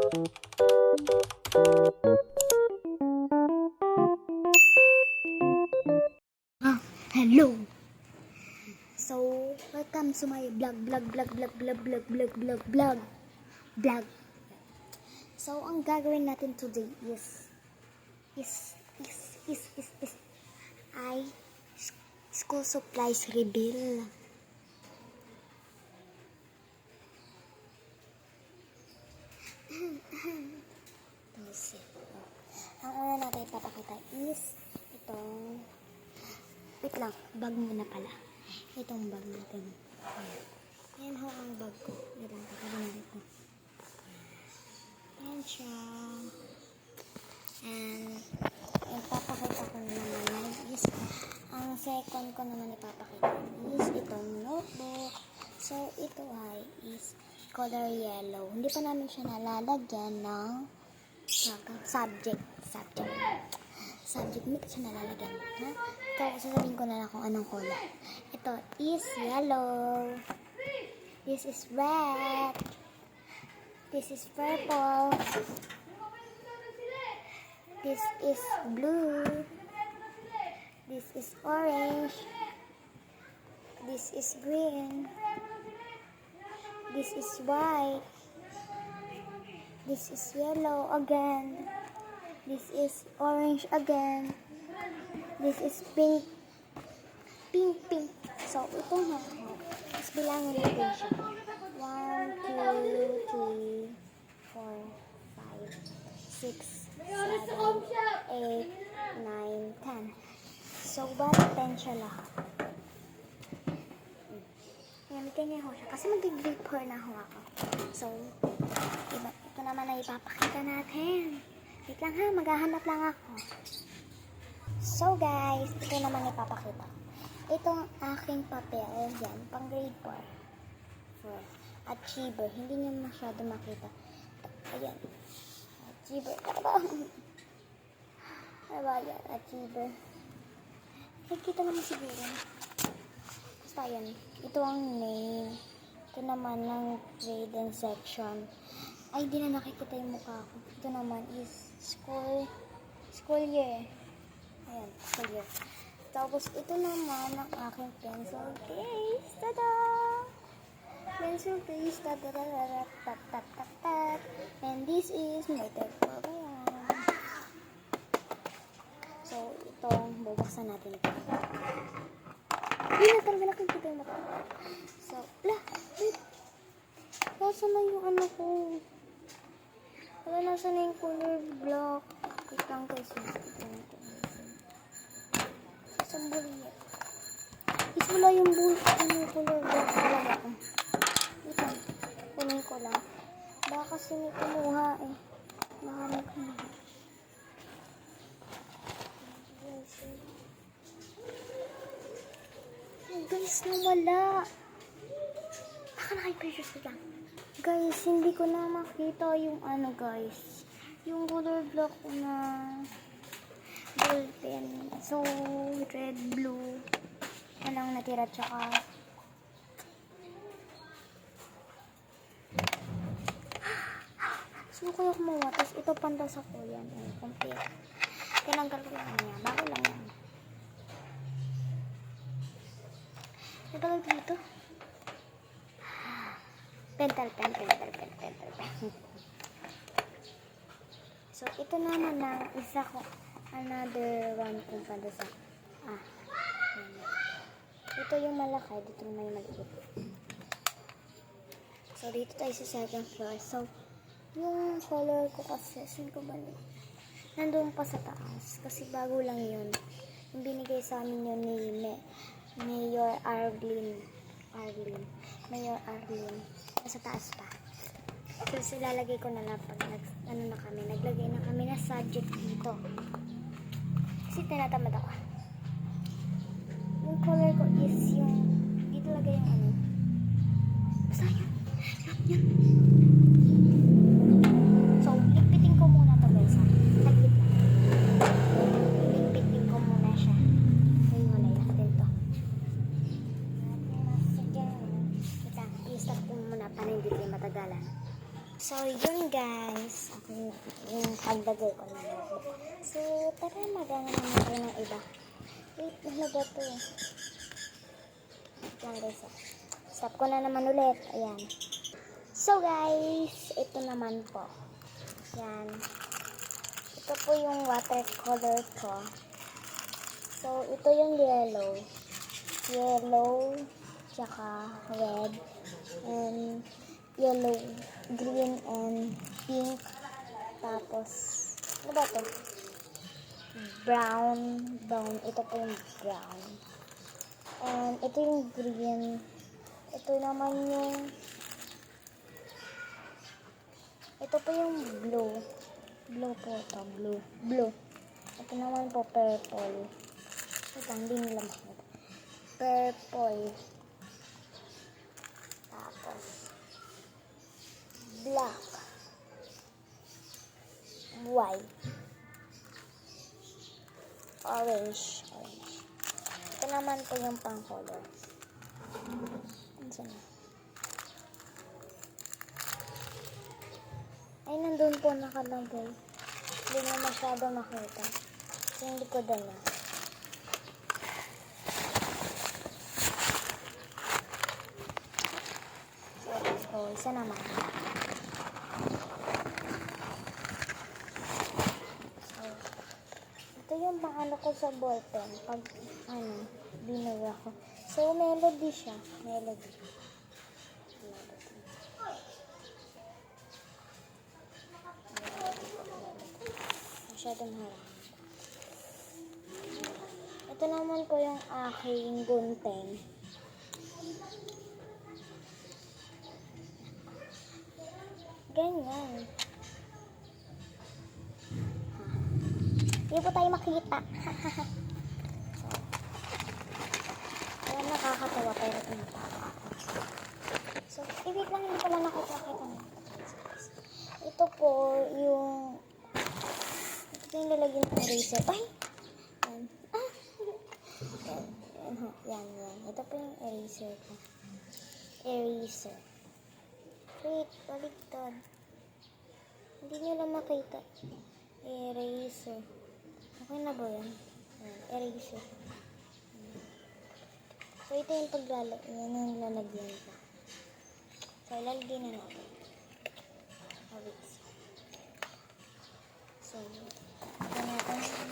Hello. So, welcome to my vlog. So, ang gagawin natin today is ay school supplies reveal. Ang una natin ipapakita is itong wait lang, bag muna pala. Itong bag natin. Ayan ho ang bag ko. Wait lang, kakaroon dito. Ayan siya. And ipapakita ko naman is ang second ko naman ipapakita is itong notebook. So, ito ay is color yellow. Hindi pa namin siya nalalagyan ng subject. Hindi pa siya nalalagyan. Ha? Kaya sasabihin ko na lang kung anong color. Ito is yellow. This is red. This is purple. This is blue. This is orange. This is green. This is white. This is yellow again. This is orange again. This is pink. Pink. So, ito na. Tapos bilangin natin siya. 1, 2, 3, 4, 5, 6, 7, 8, 9, 10. So, bali 10 siya lahat. Gamitin niya ho siya. Kasi mag-grade 4 na ho ako. So, ito naman na ipapakita natin. Wait lang ha, maghahanap lang ako. So guys, ito naman ipapakita. Itong aking papel, yan, pang grade 4. For achiever. Hindi niyo masyado makita. Ayan. Achiever. Ano ba yan? Achiever. Nakikita naman siguro. Basta yan. Ito ang name. Ito naman ng grade and section. Ay, di na nakikita yung mukha ko. Ito naman is school year. Ayan, school year. Tapos, ito naman ang aking pencil case. Tada! Pencil case. Tat. And this is my textbook. Ayan. So, itong bubuksan natin ito. Hindi na talaga nakikita yung mukha. So, wait. Nasa na yung ano ko? Wala, nasa na yung color block. Wait lang guys. Isang buliya. Is wala yung color block talaga. Wait lang. Kunin ko lang. Baka kasi may kumuha eh. Mahanap ko na. Guys, nawala. Baka naka-precious lang. Guys, hindi ko na makita yung ano guys. Yung color block ko na ball pen. So, red, blue. Anong natira tsaka. So, kaya kumuha. Tapos ito pandas ako yan. Complete. Tinanggal ko lang niya. Bago lang yan. Ito lang dito. Pentel pen. So, ito naman na isa ko. Another one kung pandas ako. Ito yung malaki. Dito naman yung maliit. So, dito tayo sa second floor. So, yung color ko kasi, saan ko ba nandun pa sa taas. Kasi bago lang yun. Yung binigay sa amin yun ni Mayor Arlene. Nasa taas pa. So, ilalagay ko na lang pag naglagay na kami na subject dito. Kasi tinatamad ako. Yung color ko is yung dito lagay yung ano. Basta yan. So, ligpitin ko muna to guys. Saglit lang. Ligpitin ko muna siya. Ayun, wala natin to. I-stop ko muna para hindi tayo matagalan. So, yun guys, ako yung pagdagay ko na notebook. So, tara magana naman tayo ng iba. Wait, ano ba ito? Yan guys. Stop ko na naman ulit. Ayan. So guys, ito naman po. Yan. Ito po yung watercolor ko. So, ito yung yellow. Yellow, tsaka red, and yellow, green, and pink. Tapos, ano ba ito? Brown. Brown. Ito po yung brown. And ito yung green. Ito naman yung ito po yung blue. Blue po ito. Blue. Blue. Ito naman po purple. Ito, hindi nila makita. Purple. Tapos black. White. Orange. Orange. Ito naman po yung pang color. Saan na? Ay, nandun po nakalagay. Hindi na masyado makita. Kasi hindi ko dala. So, isa naman. So, ito yung paano ko sa ballpen. Pag, binura ko. So, melody siya. Melody. Masyadong harap. Ito naman po yung aking gunting. Ganyan. Hindi po tayo makita. Kaya nakakatawa pero hindi. So, ibig lang hindi pala nakita nito. Ito po yung ito yung lalagyan ng eraser. Ay! Yan. Ito po yung eraser ko. Eraser. Wait, baligtad. Hindi nyo lang makita. Eraser. Okay na ba yan? Eraser. So, ito yung paglalagyan. Yan yung lalagyan ko. So, lalagyan na natin. So,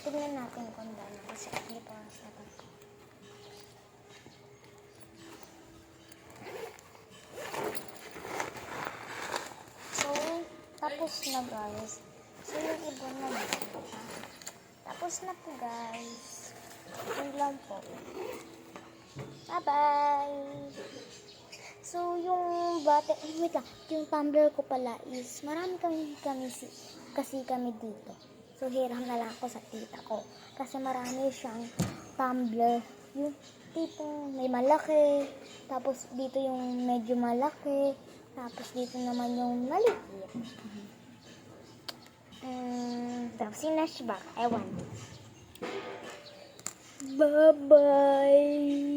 tignan natin kung dano. Kasi hindi pa sa atin. So, tapos na guys. So, yung iba naman. Tapos na po guys. Yun lang po. Bye-bye! So, yung wait lang, yung tumbler ko pala is, marami kasi kami dito. So, hiram na lang ako sa tita ko. Kasi marami siyang tumbler. Yung tipong may malaki, tapos dito yung medyo malaki, tapos dito naman yung maliit. Tapos yung nashback, ewan. Bye-bye!